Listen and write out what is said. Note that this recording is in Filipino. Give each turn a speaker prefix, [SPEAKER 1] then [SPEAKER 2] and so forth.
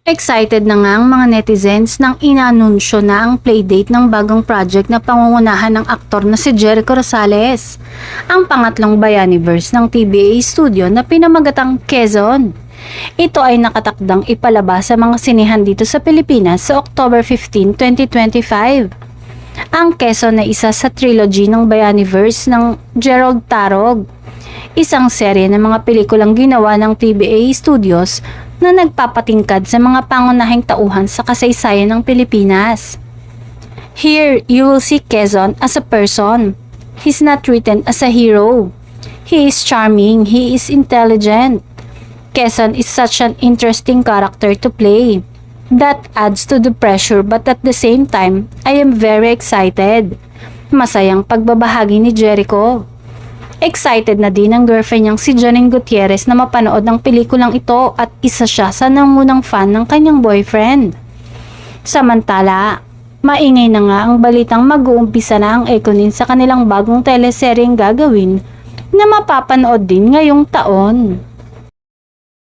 [SPEAKER 1] Excited na nga ang mga netizens nang inanunsyo na ang playdate ng bagong project na pangungunahan ng aktor na si Jericho Rosales, ang pangatlong Bayaniverse ng TBA Studio na pinamagatang Quezon. Ito ay nakatakdang ipalabas sa mga sinehan dito sa Pilipinas sa October 15, 2025. Ang Quezon na isa sa trilogy ng Bayaniverse ng Gerald Tarog, isang serye ng mga pelikulang ginawa ng TBA Studios na nagpapatingkad sa mga pangunahing tauhan sa kasaysayan ng Pilipinas. Here, you will see Quezon as a person. He's not written as a hero. He is charming, he is intelligent. Quezon is such an interesting character to play. That adds to the pressure, but at the same time, I am very excited. Masayang pagbabahagi ni Jericho. Excited na din ang girlfriend niyang si Janine Gutierrez na mapanood ng pelikulang ito at isa siya sa nangunang fan ng kanyang boyfriend. Samantala, maingay na nga ang balitang mag-uumpisa na ang Ekonin sa kanilang bagong teleseryeng gagawin na mapapanood din ngayong taon.